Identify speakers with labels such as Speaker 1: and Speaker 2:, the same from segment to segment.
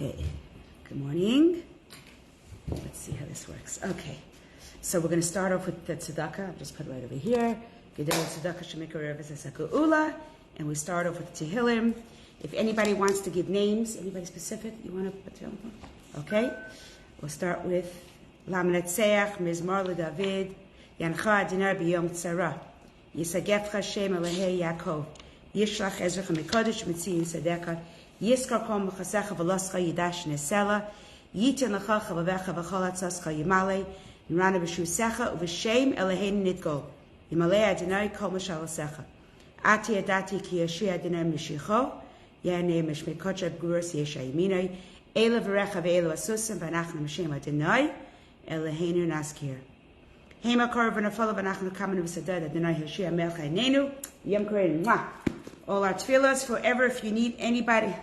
Speaker 1: Okay, good morning. Let's see how this works. Okay, so we're going to start off with the tzedakah. I'll just put it right over here. And we start off with Tehillim. If anybody wants to give names, anybody specific, you want to put Tehillim? Okay, we'll start with Lam Netzeach, Mizmar LeDavid, Yancha Dinar B'Yom Tzara, Yisagef Hashem Elehei Yaakov, Yishlach Ezrecha Mikodesh Mitziyin Sadeka, Yiskar Kol Mechasecha V'Loscha Yidash Nesela, Yitin Lecha Chavavecha V'Chol Atzascha Yimale, Nirana B'Shusecha U'V'Shem Eloheinu Nitgol, Yimalei Adonai Kol Mashalasecha, Ati Adati Ki Yashi Adonai Mishicho, Yanei Mishmei Kotra B'Guras Yesha Yiminai, Ela V'Recha V'Elu Asusim V'Anachna M'Shem Adonai, Eloheinu Naskir. Hema Kor V'Nafala V'Anachnu Kamenu V'Sadad Adonai Yeshua Melech Ha'inenu, Yom Korein. All our tefillas forever. If you need anybody,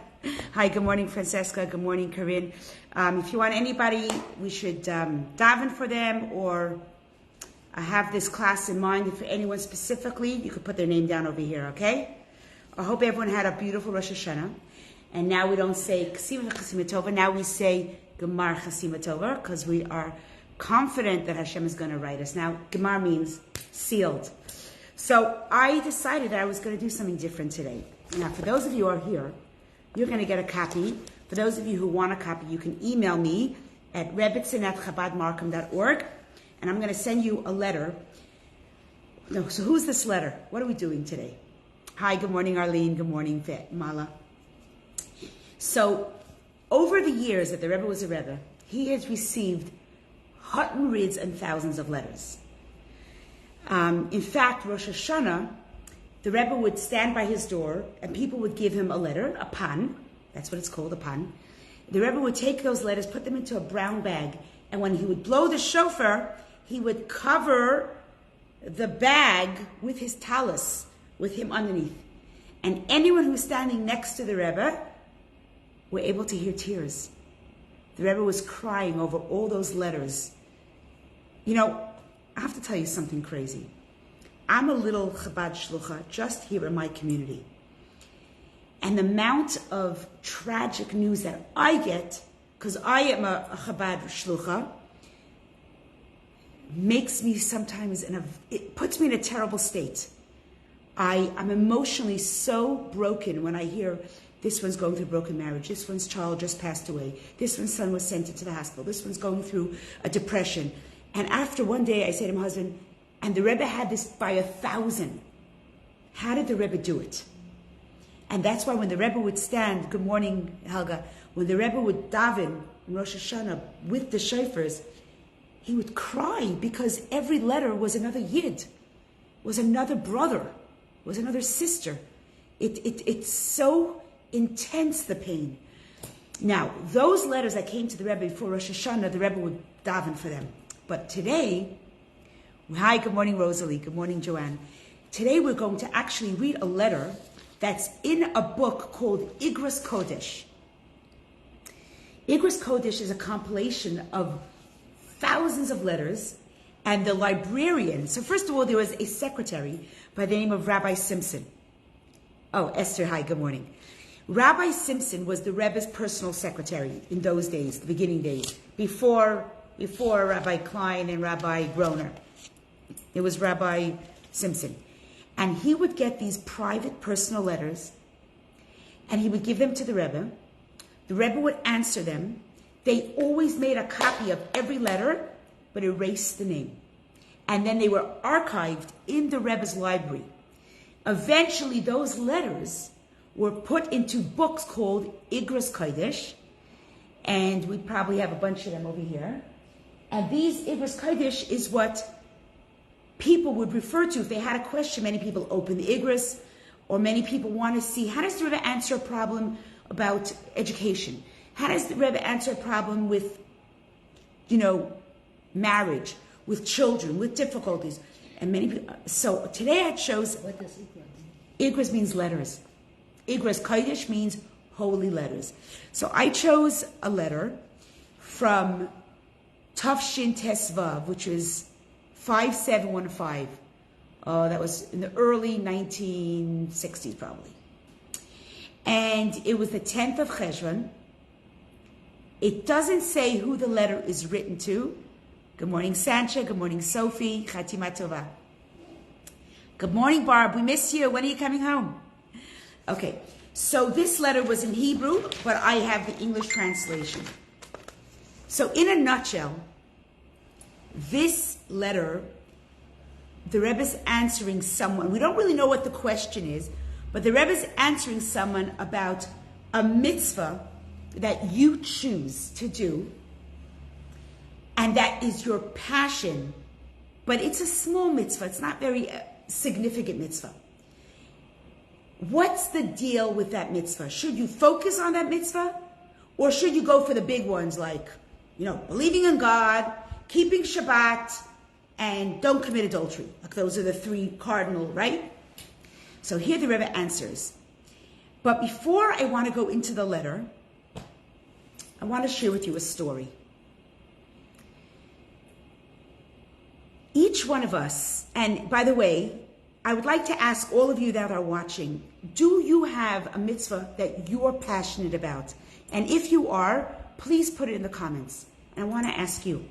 Speaker 1: hi, good morning, Francesca. Good morning, Corinne. If you want anybody, we should daven for them, or I have this class in mind. If anyone specifically, you could put their name down over here, okay? I hope everyone had a beautiful Rosh Hashanah. And now we don't say Ksima Chasimatova, now we say Gemar Chasimatova, because we are confident that Hashem is going to write us. Now, Gemar means sealed. So I decided that I was going to do something different today. Now, for those of you who are here, you're going to get a copy. For those of you who want a copy, you can email me at Rebbetzin@chabadmarkham.org, and I'm going to send you a letter. No, so who's this letter? What are we doing today? Hi, good morning, Arlene. Good morning, Mala. So, over the years that the Rebbe was a Rebbe, he has received hundreds and thousands of letters. In fact, Rosh Hashanah, the Rebbe would stand by his door and people would give him a letter, a pan. That's what it's called, a pan. The Rebbe would take those letters, put them into a brown bag, and when he would blow the shofar, he would cover the bag with his talus, with him underneath. And anyone who was standing next to the Rebbe were able to hear tears. The Rebbe was crying over all those letters. You know, I have to tell you something crazy. I'm a little Chabad shlucha just here in my community. And the amount of tragic news that I get, because I am a Chabad shlucha, makes me sometimes, it puts me in a terrible state. I'm emotionally so broken when I hear this one's going through a broken marriage, this one's child just passed away, this one's son was sent into the hospital, this one's going through a depression. And after one day, I say to my husband, and the Rebbe had this by 1,000. How did the Rebbe do it? And that's why when the Rebbe would stand, good morning, Helga, when the Rebbe would daven in Rosh Hashanah with the shofars, he would cry because every letter was another yid, was another brother, was another sister. It's so intense, the pain. Now, those letters that came to the Rebbe before Rosh Hashanah, the Rebbe would daven for them. But today, hi, good morning, Rosalie. Good morning, Joanne. Today we're going to actually read a letter that's in a book called Igros Kodesh. Igros Kodesh is a compilation of thousands of letters, and the librarian, so first of all, there was a secretary by the name of Rabbi Simpson. Oh, Esther, hi, good morning. Rabbi Simpson was the Rebbe's personal secretary in those days, the beginning days, before Rabbi Klein and Rabbi Groner. It was Rabbi Simpson. And he would get these private personal letters, and he would give them to the Rebbe. The Rebbe would answer them. They always made a copy of every letter, but erased the name. And then they were archived in the Rebbe's library. Eventually, those letters were put into books called Igros Kodesh, and we probably have a bunch of them over here. And these Igros Kodesh is what people would refer to if they had a question. Many people open the Igros, or many people want to see, how does the Rebbe answer a problem about education? How does the Rebbe answer a problem with, marriage, with children, with difficulties? And many people, so today I chose,
Speaker 2: what does Igros mean?
Speaker 1: Igros means letters. Igros Kodesh means holy letters. So I chose a letter from Tafshin Tesvav, which is 5715. That was in the early 1960s, probably. And it was the 10th of Cheshvan, It doesn't say who the letter is written to. Good morning, Sancha. Good morning, Sophie. Chatima Tova. Good morning, Barb. We miss you. When are you coming home? Okay, so this letter was in Hebrew, but I have the English translation. So in a nutshell, this letter, the Rebbe's answering someone. We don't really know what the question is, but the Rebbe's answering someone about a mitzvah that you choose to do, and that is your passion, but it's a small mitzvah. It's not very significant mitzvah. What's the deal with that mitzvah? Should you focus on that mitzvah, or should you go for the big ones like, believing in God, keeping Shabbat, and don't commit adultery? Like those are the three cardinal, right? So here the Rebbe answers. But before I want to go into the letter, I want to share with you a story. Each one of us, and by the way, I would like to ask all of you that are watching, do you have a mitzvah that you're passionate about? And if you are, please put it in the comments. And I want to ask you,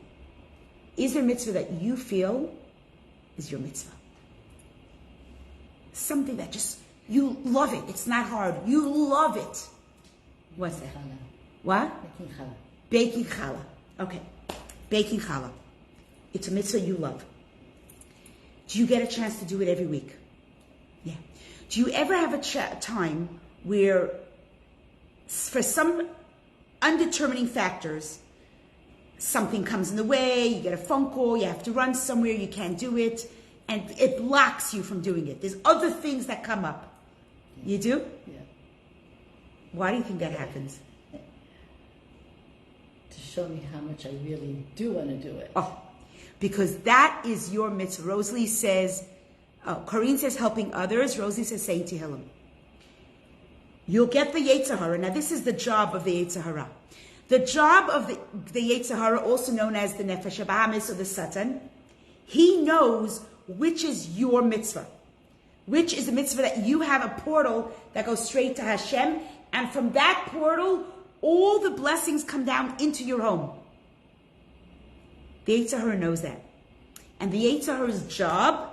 Speaker 1: is there a mitzvah that you feel is your mitzvah? Something that just, you love it. It's not hard. You love it. What's that?
Speaker 2: Challah.
Speaker 1: What?
Speaker 2: Baking challah.
Speaker 1: Baking challah. Okay. Baking challah. It's a mitzvah you love. Do you get a chance to do it every week? Yeah. Do you ever have a time where, for some undetermining factors, something comes in the way, you get a phone call, you have to run somewhere, you can't do it, and it blocks you from doing it? There's other things that come up. You do?
Speaker 2: Yeah.
Speaker 1: Why do you think that happens?
Speaker 2: To show me how much I really do want to do it.
Speaker 1: Oh, because that is your mitzvah. Rosalie says, Corrine says helping others. Rosalie says saying Tehillim. You'll get the Yetzer Hara. Now this is the job of the Yetzer Hara. The job of the Yetzer Hara, also known as the Nefesh HaBahamis or the Satan, he knows which is your mitzvah. Which is the mitzvah that you have a portal that goes straight to Hashem, and from that portal, all the blessings come down into your home. The Yetzer Hara knows that. And the Yetzer Hara's job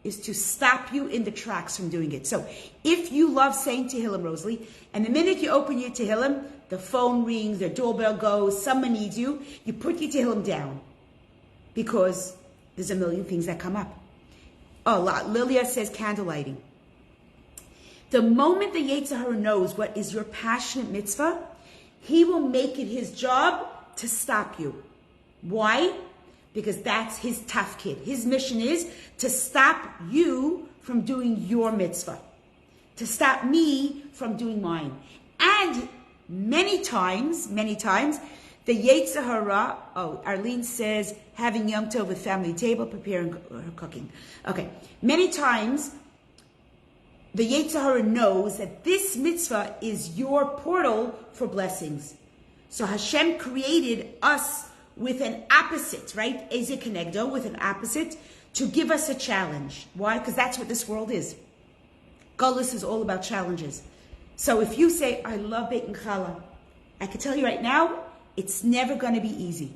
Speaker 1: is to stop you in the tracks from doing it. So if you love saying Tehillim, Rosalie, and the minute you open your Tehillim, the phone rings, the doorbell goes, someone needs you, you put your Tehillim down. Because there's a million things that come up. Oh, Lilia says candle lighting. The moment the Yetzer Hara knows what is your passionate mitzvah, he will make it his job to stop you. Why? Because that's his tough kid. His mission is to stop you from doing your mitzvah, to stop me from doing mine. And many times, the Yetzer Hara, Arlene says, having Yom Tov with family table, preparing her cooking. Okay, many times, the Yetzer Hara knows that this mitzvah is your portal for blessings. So Hashem created us with an opposite, right? Eze Kenegdo, with an opposite, to give us a challenge. Why? Because that's what this world is. Golus is all about challenges. So if you say, I love baking challah, I can tell you right now, it's never going to be easy.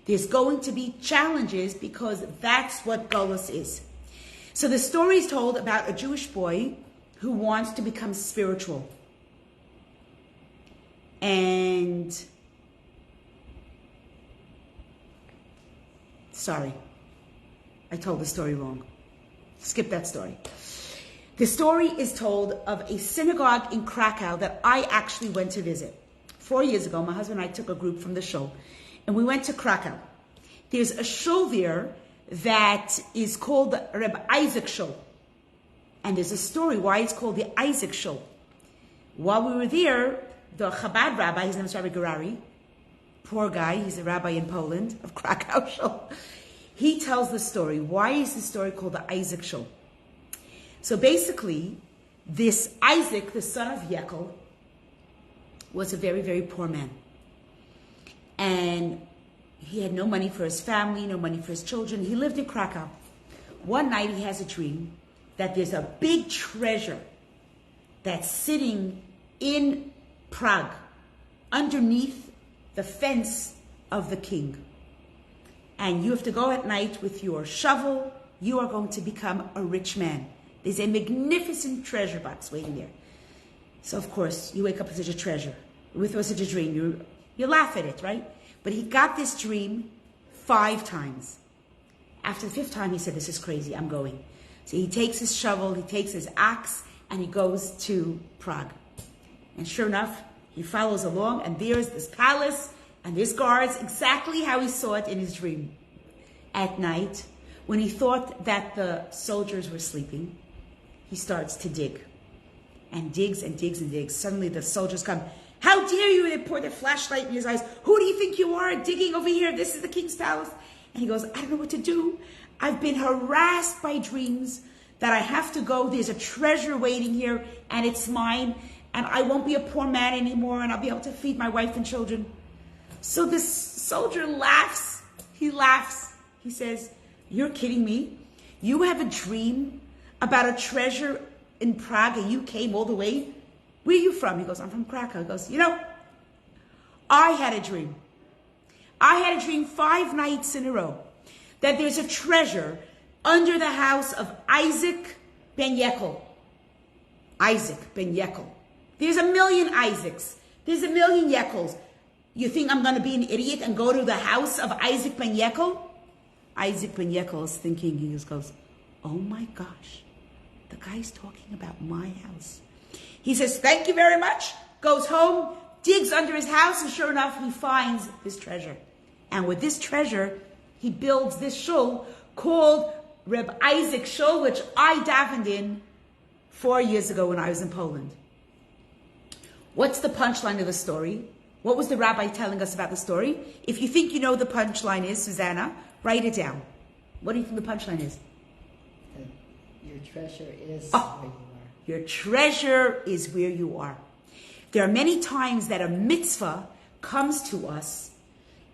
Speaker 1: There's going to be challenges because that's what Golus is. So the story is told about a Jewish boy who wants to become spiritual. And sorry, I told the story wrong. Skip that story. The story is told of a synagogue in Krakow that I actually went to visit. 4 years ago, my husband and I took a group from the shul, and we went to Krakow. There's a shul there that is called the Reb Isaac Shul. And there's a story why it's called the Isaac Shul. While we were there, the Chabad rabbi, his name is Rabbi Garari, poor guy, he's a rabbi in Poland, of Krakow Shul. He tells the story. Why is the story called the Isaac Shul? So basically, this Isaac, the son of Yekel, was a very, very poor man. And he had no money for his family, no money for his children. He lived in Krakow. One night he has a dream that there's a big treasure that's sitting in Prague, underneath the fence of the king. And you have to go at night with your shovel. You are going to become a rich man. There's a magnificent treasure box waiting there. So, of course, you wake up with such a treasure, with such a dream. You laugh at it, right? But he got this dream 5 times. After the 5th time, he said, this is crazy, I'm going. So he takes his shovel, he takes his axe, and he goes to Prague. And sure enough, he follows along, and there's this palace, and there's guards, exactly how he saw it in his dream. At night, when he thought that the soldiers were sleeping, he starts to dig. And digs and digs and digs. Suddenly the soldiers come. How dare you? And they pour their flashlight in his eyes. Who do you think you are digging over here? This is the king's palace. And he goes, I don't know what to do. I've been harassed by dreams that I have to go. There's a treasure waiting here and it's mine. And I won't be a poor man anymore and I'll be able to feed my wife and children. So this soldier laughs. He laughs. He says, you're kidding me? You have a dream about a treasure in Prague and you came all the way? Where are you from? He goes, I'm from Krakow. He goes, I had a dream. I had a dream 5 nights in a row that there's a treasure under the house of Isaac ben Yekel. Isaac ben Yekel. There's 1,000,000 Isaacs. There's 1,000,000 Yekels. You think I'm going to be an idiot and go to the house of Isaac ben Yekel? Isaac ben Yekel is thinking, he just goes, oh my gosh. The guy's talking about my house. He says, thank you very much. Goes home, digs under his house, and sure enough, he finds this treasure. And with this treasure, he builds this shul called Reb Isaac Shul, which I davened in 4 years ago when I was in Poland. What's the punchline of the story? What was the rabbi telling us about the story? If you think you know the punchline is, Susanna, write it down. What do you think the punchline is?
Speaker 2: Your treasure is where you are.
Speaker 1: Your treasure is where you are. There are many times that a mitzvah comes to us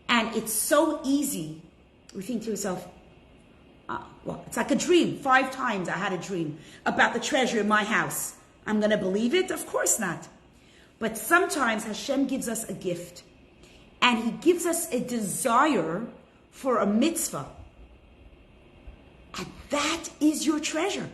Speaker 1: and it's so easy. We think to yourself, it's like a dream. 5 times I had a dream about the treasure in my house. I'm going to believe it? Of course not. But sometimes Hashem gives us a gift and he gives us a desire for a mitzvah. And that is your treasure.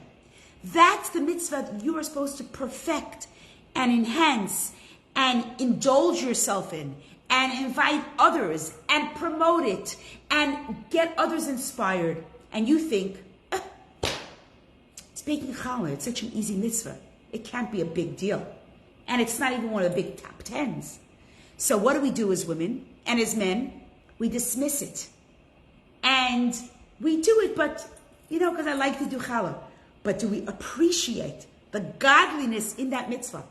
Speaker 1: That's the mitzvah that you are supposed to perfect and enhance and indulge yourself in and invite others and promote it and get others inspired. And you think, it's baking challah. It's such an easy mitzvah. It can't be a big deal. And it's not even one of the big top 10s. So what do we do as women and as men? We dismiss it. And we do it, but because I like to do challah. But do we appreciate the godliness in that mitzvah?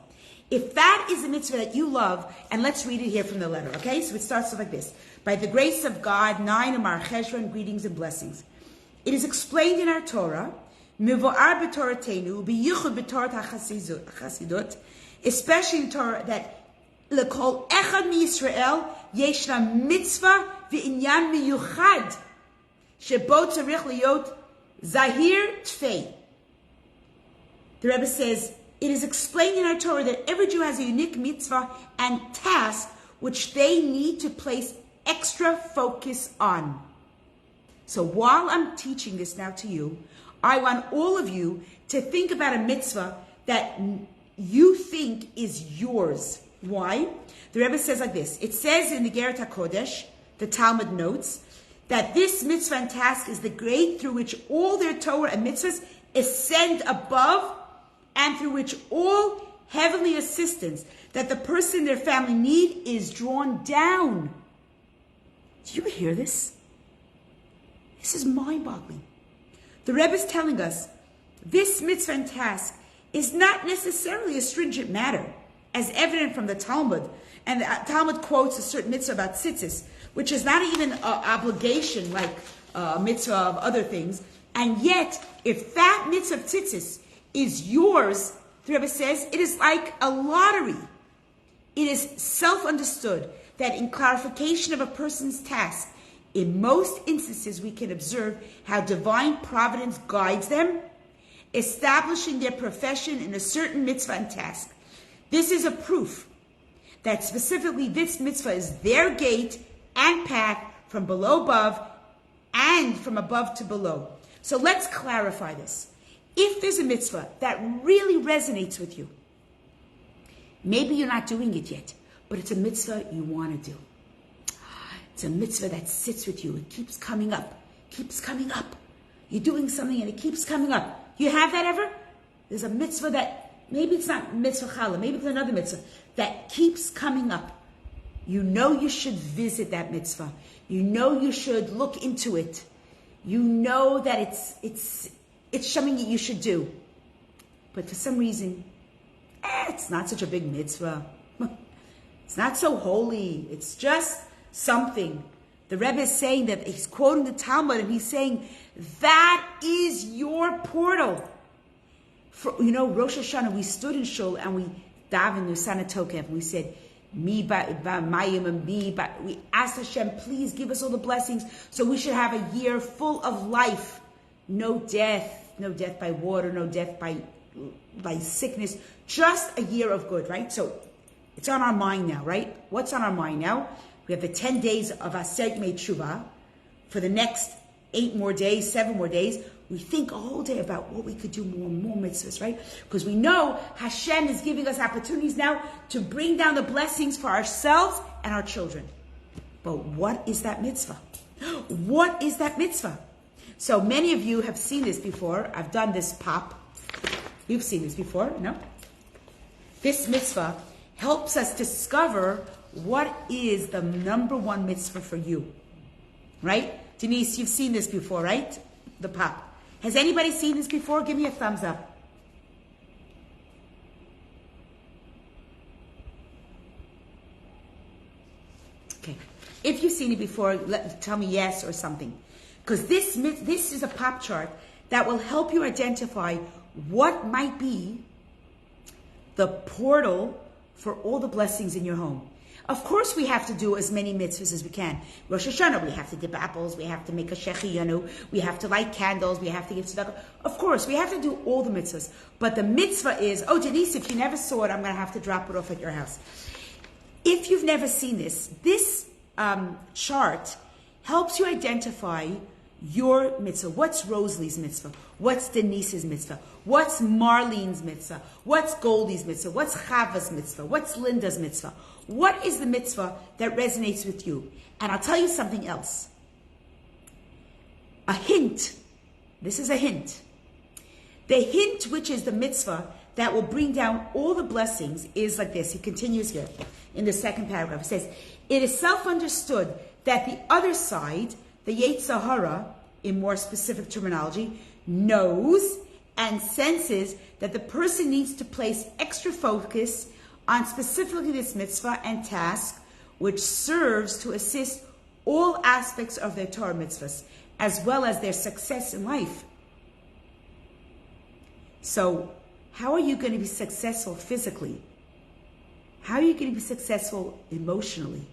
Speaker 1: If that is a mitzvah that you love, and let's read it here from the letter, okay? So it starts off like this. By the grace of God, 9 Amar Cheshvan, greetings and blessings. It is explained in our Torah, Mivo'ar b'Toratenu, b'yichud b'Torat HaChasidut, especially in Torah, that l'kol echad miYisrael yeshna mitzvah v'inyan miyuchad shebo tzarich liyot zahir tfei. The Rebbe says, it is explained in our Torah that every Jew has a unique mitzvah and task which they need to place extra focus on. So while I'm teaching this now to you, I want all of you to think about a mitzvah that you think is yours. Why? The Rebbe says like this. It says in the Geret HaKodesh, the Talmud notes, that this mitzvah and task is the grade through which all their Torah and mitzvahs ascend above and through which all heavenly assistance that the person and their family need is drawn down. Do you hear this? This is mind-boggling. The Rebbe is telling us this mitzvah and task is not necessarily a stringent matter, as evident from the Talmud. And the Talmud quotes a certain mitzvah about tzitzis, which is not even an obligation like a mitzvah of other things. And yet, if that mitzvah of tzitzis is yours, the Rebbe says, it is like a lottery. It is self-understood that in clarification of a person's task, in most instances we can observe how divine providence guides them, establishing their profession in a certain mitzvah and task. This is a proof that specifically this mitzvah is their gate and path from below above and from above to below. So let's clarify this. If there's a mitzvah that really resonates with you, maybe you're not doing it yet, but it's a mitzvah you want to do. It's a mitzvah that sits with you. It keeps coming up, keeps coming up. You're doing something and it keeps coming up. You have that ever? There's a mitzvah that, maybe it's not mitzvah challah, maybe it's another mitzvah, that keeps coming up. You know you should visit that mitzvah. You know you should look into it. You know that it's something that you should do. But for some reason, it's not such a big mitzvah. It's not so holy. It's just something. The Rebbe is saying that, he's quoting the Talmud, and he's saying, that is your portal. For, Rosh Hashanah, we stood in Shul and we davened Nusana Tokev, and we said, we asked Hashem, please give us all the blessings, so we should have a year full of life. No death by water, no death by sickness, just a year of good, right? So it's on our mind now, right? What's on our mind now? We have the 10 days of Aser Yemei Teshuvah. For the next 8 more days, 7 more days, we think a whole day about what we could do more mitzvahs, right? Because we know Hashem is giving us opportunities now to bring down the blessings for ourselves and our children. But what is that mitzvah? What is that mitzvah? So many of you have seen this before. I've done this pop. You've seen this before, no? This mitzvah helps us discover what is the number one mitzvah for you, right? Denise, you've seen this before, right? The pop. Has anybody seen this before? Give me a thumbs up. Okay. If you've seen it before, tell me yes or something. Because this is a pop chart that will help you identify what might be the portal for all the blessings in your home. Of course, we have to do as many mitzvahs as we can. Rosh Hashanah, we have to dip apples, we have to make a shechiyanu, we have to light candles, we have to give tzedakah. Of course, we have to do all the mitzvahs. But the mitzvah is, Denise, if you never saw it, I'm going to have to drop it off at your house. If you've never seen this chart helps you identify your mitzvah. What's Rosalie's mitzvah? What's Denise's mitzvah? What's Marlene's mitzvah? What's Goldie's mitzvah? What's Chava's mitzvah? What's Linda's mitzvah? What is the mitzvah that resonates with you? And I'll tell you something else. A hint. This is a hint. The hint, which is the mitzvah that will bring down all the blessings, is like this. He continues here in the second paragraph. He says, it is self-understood that the other side, the Yetzer Hara, in more specific terminology, knows and senses that the person needs to place extra focus on specifically this mitzvah and task, which serves to assist all aspects of their Torah mitzvahs, as well as their success in life. So, how are you going to be successful physically? How are you going to be successful emotionally?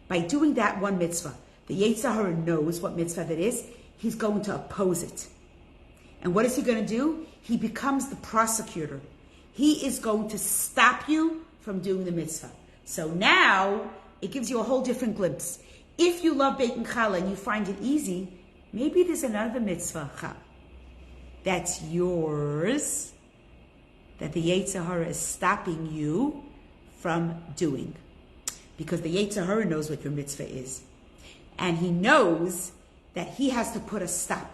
Speaker 1: By doing that one mitzvah. The Yetzer Hara knows what mitzvah that is. He's going to oppose it. And what is he going to do? He becomes the prosecutor. He is going to stop you from doing the mitzvah. So now, it gives you a whole different glimpse. If you love baking challah and you find it easy, maybe there's another mitzvah that's yours that the Yetzer Hara is stopping you from doing. Because the Yetzer Hara knows what your mitzvah is. And he knows that he has to put a stop.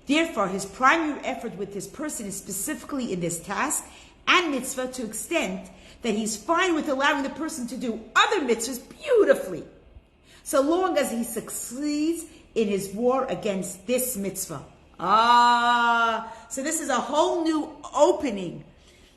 Speaker 1: Therefore, his primary effort with this person is specifically in this task and mitzvah to extent that he's fine with allowing the person to do other mitzvahs beautifully, so long as he succeeds in his war against this mitzvah. So this is a whole new opening.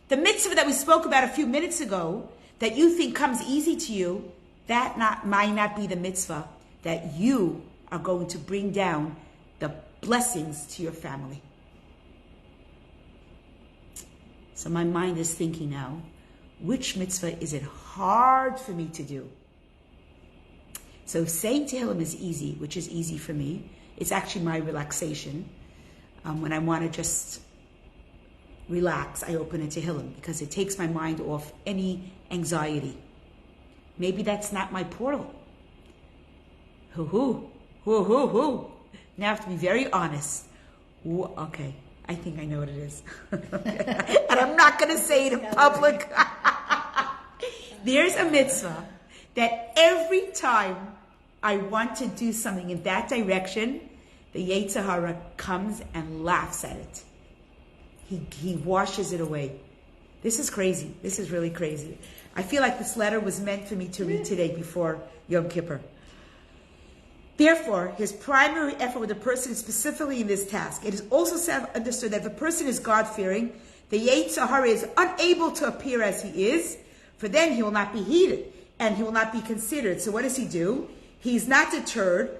Speaker 1: The mitzvah that we spoke about a few minutes ago, that you think comes easy to you, that might not be the mitzvah that you are going to bring down the blessings to your family. So my mind is thinking now, which mitzvah is it hard for me to do? So saying Tehillim is easy, which is easy for me. It's actually my relaxation. When I want to just relax, I open a Tehillim because it takes my mind off any anxiety. Maybe that's not my portal. Hoo. Now I have to be very honest. Okay, I think I know what it is. And I'm not going to say it in public. There's a mitzvah that every time I want to do something in that direction, the Yetzer Hara comes and laughs at it. He washes it away. This is crazy. This is really crazy. I feel like this letter was meant for me to read today before Yom Kippur. Therefore, his primary effort with a person is specifically in this task. It is also understood that if a person is God-fearing, the Yetzer Hara is unable to appear as he is, for then he will not be heeded and he will not be considered. So what does he do? He's not deterred.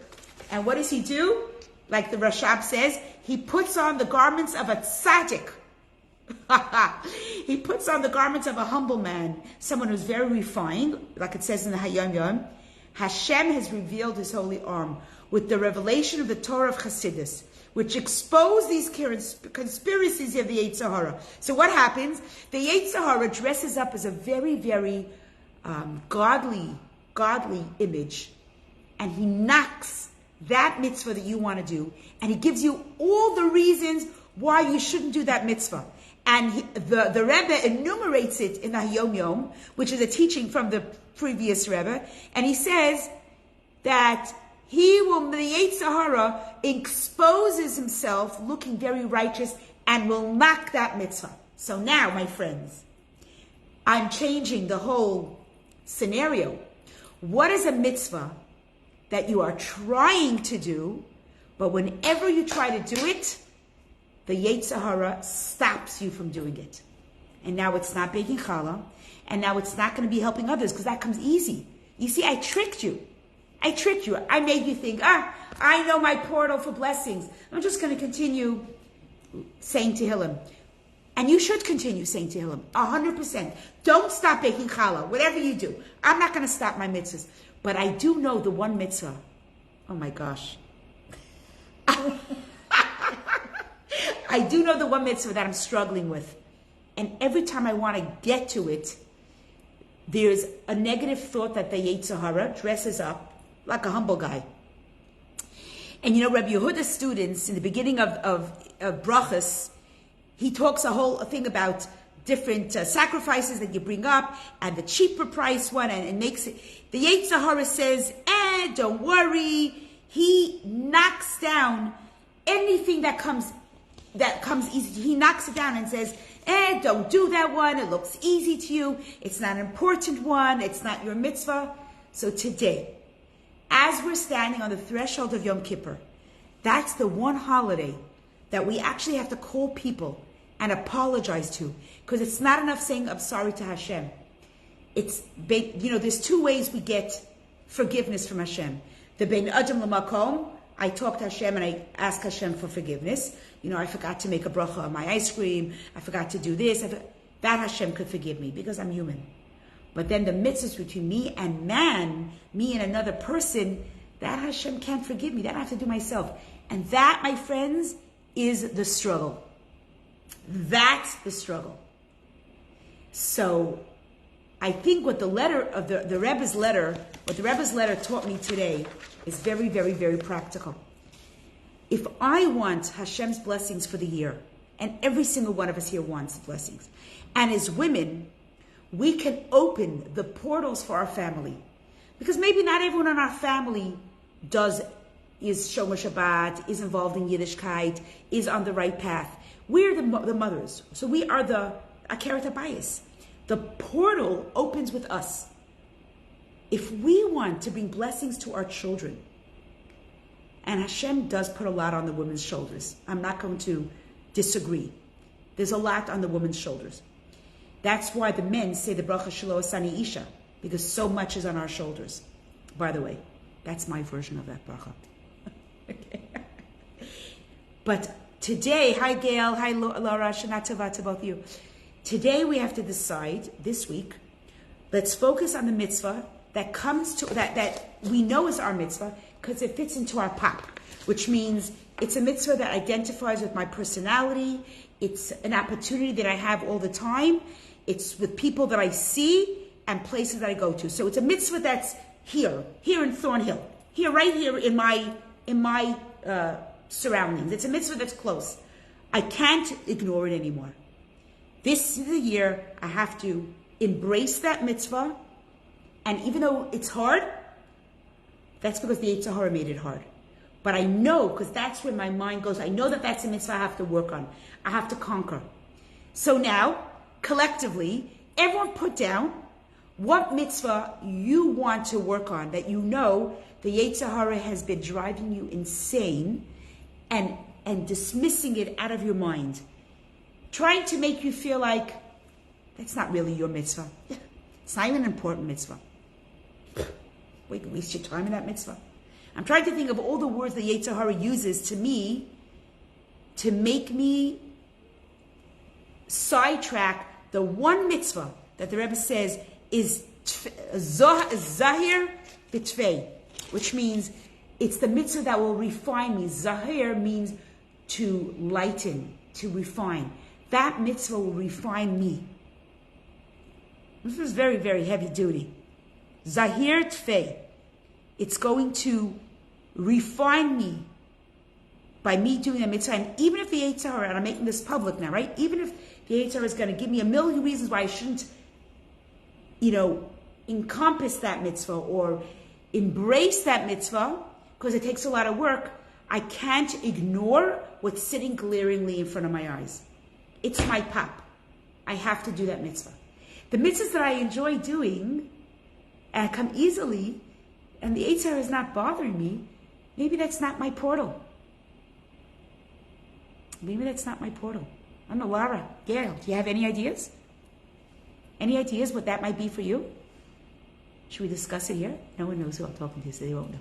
Speaker 1: And what does he do? Like the Rashab says, he puts on the garments of a tzaddik. He puts on the garments of a humble man, someone who's very refined, like it says in the Hayom Yom. Hashem has revealed his holy arm with the revelation of the Torah of Chassidus, which expose these conspiracies of the Yetzer Hara. So what happens? The Yetzer Hara dresses up as a very, very godly image, and he knocks that mitzvah that you want to do, and he gives you all the reasons why you shouldn't do that mitzvah. And the Rebbe enumerates it in the Hayom Yom, which is a teaching from the previous Rebbe, and he says that the Yetzer Hara exposes himself looking very righteous and will knock that mitzvah. So now, my friends, I'm changing the whole scenario. What is a mitzvah that you are trying to do, but whenever you try to do it, the Yetzer Hara stops you from doing it? And now it's not baking challah, and now it's not going to be helping others because that comes easy. You see, I tricked you. I made you think, I know my portal for blessings. I'm just going to continue saying Tehillim. And you should continue saying Tehillim, 100%. Don't stop baking challah, whatever you do. I'm not going to stop my mitzvahs. But I do know the one mitzvah. Oh my gosh. I do know the one mitzvah that I'm struggling with. And every time I want to get to it, there's a negative thought that the Yetzer Hara dresses up like a humble guy. And you know, Rabbi Yehuda's students, in the beginning of Brachas, he talks a whole thing about different sacrifices that you bring up, and the cheaper price one, and makes it. The Yetzer Hara says, don't worry. He knocks down anything that comes easy. He knocks it down and says, don't do that one. It looks easy to you. It's not an important one. It's not your mitzvah. So today, as we're standing on the threshold of Yom Kippur, that's the one holiday that we actually have to call people and apologize to, because it's not enough saying I'm sorry to Hashem. There's two ways we get forgiveness from Hashem. The Bein Adam L'Makom, I talk to Hashem and I ask Hashem for forgiveness. I forgot to make a bracha on my ice cream. I forgot to do this. That Hashem could forgive me because I'm human. But then the mitzvahs between me and man, me and another person, that Hashem can't forgive me. That I have to do myself. And that, my friends, is the struggle. That's the struggle. So I think what the letter of the Rebbe's letter, what the Rebbe's letter taught me today is very, very, very practical. If I want Hashem's blessings for the year, and every single one of us here wants blessings, and as women, we can open the portals for our family. Because maybe not everyone in our family is Shomer Shabbat, is involved in Yiddishkeit, is on the right path. We're the mothers. So we are the Akeret HaBayis. The portal opens with us. If we want to bring blessings to our children, and Hashem does put a lot on the women's shoulders. I'm not going to disagree. There's a lot on the women's shoulders. That's why the men say the bracha Shelo Asani Isha, because so much is on our shoulders. By the way, that's my version of that bracha. Okay. But today, hi Gail, hi Laura, Shana Tova to both of you. Today we have to decide, this week, let's focus on the mitzvah that comes to, that we know is our mitzvah, because it fits into our pop, which means it's a mitzvah that identifies with my personality. It's an opportunity that I have all the time. It's with people that I see, and places that I go to. So it's a mitzvah that's here in Thornhill, right here in my surroundings. It's a mitzvah that's close. I can't ignore it anymore. This is the year I have to embrace that mitzvah, and even though it's hard, that's because the Yetzer Hara made it hard. But I know, because that's where my mind goes, I know that that's a mitzvah I have to work on. I have to conquer. So now, collectively, everyone put down what mitzvah you want to work on, that you know the Yetzer Hara has been driving you insane and dismissing it out of your mind. Trying to make you feel like that's not really your mitzvah. It's not even an important mitzvah. Wait, waste your time in that mitzvah. I'm trying to think of all the words the Yetzer Hara uses to me to make me sidetrack the one mitzvah that the Rebbe says is Zahir B'Tvei, which means it's the mitzvah that will refine me. Zahir means to lighten, to refine. That mitzvah will refine me. This is very, very heavy duty. Zahir Tvei. It's going to refine me by me doing a mitzvah. And even if the Yetzer Hara, and I'm making this public now, right? Even if the Yetzer Hara is going to give me a million reasons why I shouldn't, encompass that mitzvah or embrace that mitzvah, because it takes a lot of work, I can't ignore what's sitting glaringly in front of my eyes. It's my pop. I have to do that mitzvah. The mitzvahs that I enjoy doing and come easily, and the Yetzer Hara is not bothering me, maybe that's not my portal. Maybe that's not my portal. I don't know, Lara, Gail, do you have any ideas? Any ideas what that might be for you? Should we discuss it here? No one knows who I'm talking to, so they won't know.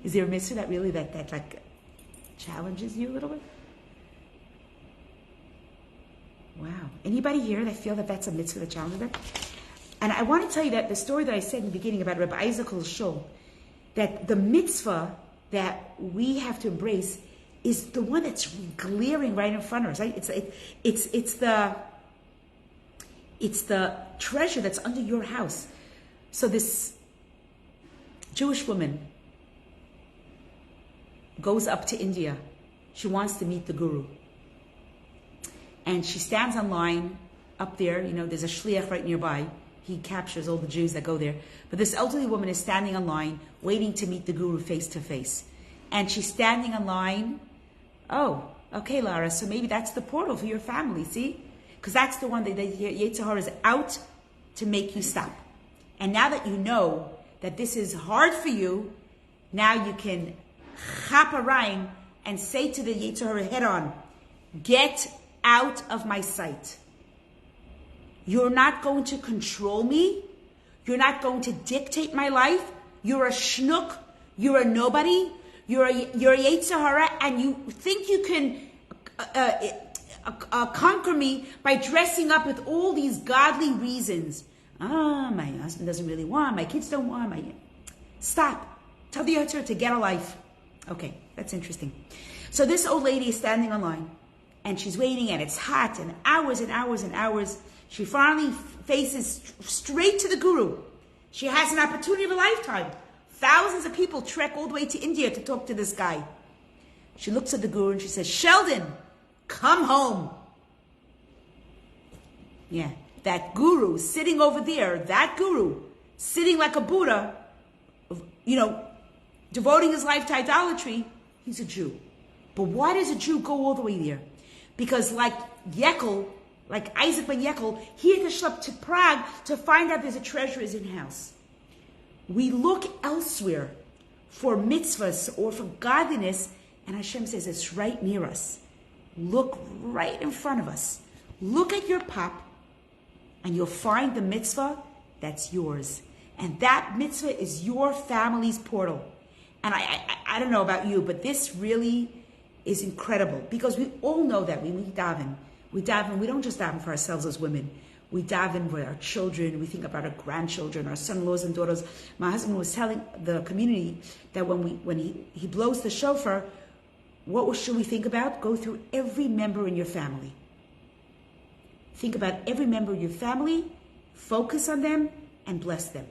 Speaker 1: Is there a mitzvah that really that like challenges you a little bit? Wow. Anybody here that feel that that's a mitzvah that challenges them? And I want to tell you that the story that I said in the beginning about Rabbi Isaac's shul, that the mitzvah that we have to embrace is the one that's glaring right in front of us. Right? It's the treasure that's under your house. So this Jewish woman goes up to India. She wants to meet the guru. And she stands on line up there. There's a shliach right nearby. He captures all the Jews that go there. But this elderly woman is standing on line, waiting to meet the guru face to face. And she's standing on line. Oh, okay, Lara, so maybe that's the portal for your family, see? Because that's the one that the Yetzer Hara is out to make you stop. And now that you know that this is hard for you, now you can chap a rhyme and say to the Yetzer Hara head on, get out of my sight. You're not going to control me. You're not going to dictate my life. You're a schnook. You're a nobody. You're a Yetzer Hara, and you think you can conquer me by dressing up with all these godly reasons. My husband doesn't really want, my kids don't want, Stop. Tell the Yetzer Hara to get a life. Okay, that's interesting. So this old lady is standing on line, and she's waiting, and it's hot, and hours and hours and hours. She finally faces straight to the guru. She has an opportunity of a lifetime. Thousands of people trek all the way to India to talk to this guy. She looks at the guru and she says, Sheldon, come home. Yeah, that guru sitting over there, that guru sitting like a Buddha, devoting his life to idolatry, he's a Jew. But why does a Jew go all the way there? Because like Isaac ben Yekel, he had to schlep to Prague to find out there's a treasure is in house. We look elsewhere for mitzvahs or for godliness, and Hashem says it's right near us. Look right in front of us. Look at your pop, and you'll find the mitzvah that's yours. And that mitzvah is your family's portal. And I don't know about you, but this really is incredible, because we all know that when we daven, we don't just daven for ourselves as women. We daven for our children. We think about our grandchildren, our son-in-laws and daughters. My husband was telling the community that when he blows the shofar, what should we think about? Go through every member in your family. Think about every member of your family. focus on them, and bless them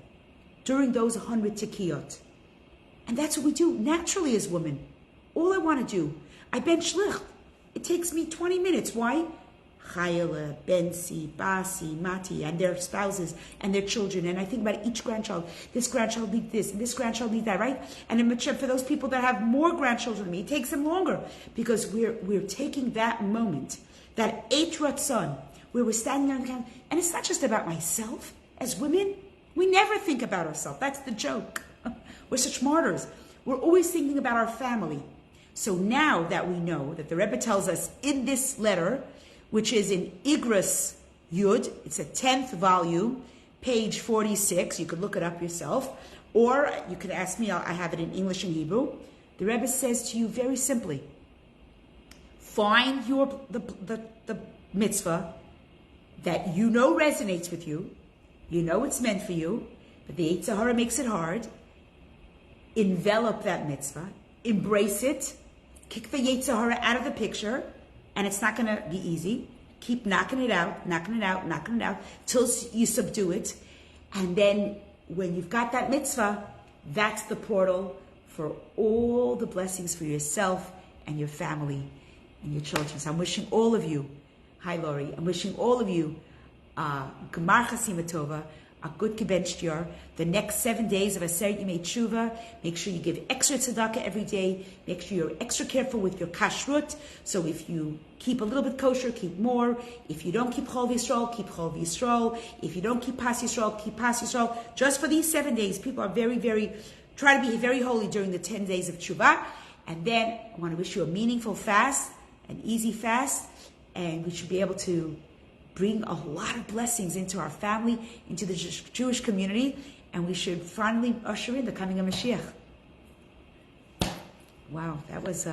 Speaker 1: during those 100 tikiyot. And that's what we do naturally as women. All I want to do, I bench shlicht. It takes me 20 minutes. Why? Chayela, Bensi, Basi, Mati, and their spouses and their children. And I think about each grandchild. This grandchild needs this, and this grandchild needs that, right? And in Mitzvah, for those people that have more grandchildren than me, it takes them longer because we're taking that moment, that Eit Ratzon, where we're standing there and it's not just about myself. As women, we never think about ourselves. That's the joke. We're such martyrs. We're always thinking about our family. So now that we know that the Rebbe tells us in this letter, which is in Igros Yud, it's a 10th volume, page 46. You could look it up yourself, or you could ask me. I have it in English and Hebrew. The Rebbe says to you very simply: find the mitzvah that you know resonates with you. You know it's meant for you, but the Yetzer Hara makes it hard. Envelop that mitzvah, embrace it, kick the Yetzer Hara out of the picture, and it's not going to be easy. Keep knocking it out, till you subdue it. And then when you've got that mitzvah, that's the portal for all the blessings for yourself and your family and your children. So I'm wishing all of you, hi Lori, I'm wishing all of you Gemar Chasima Tova, a good kibbutz year. The next 7 days of Aseret Yemei Tshuva, make sure you give extra tzedakah every day. Make sure you're extra careful with your kashrut. So if you keep a little bit kosher, keep more. If you don't keep Chol Yisrael, keep Chol Yisrael. If you don't keep Pas Yisrael, keep Pas Yisrael. Just for these 7 days, people are try to be very holy during the 10 days of Tshuva. And then I want to wish you a meaningful fast, an easy fast, and we should be able to bring a lot of blessings into our family, into the Jewish community, and we should finally usher in the coming of Mashiach. Wow, that was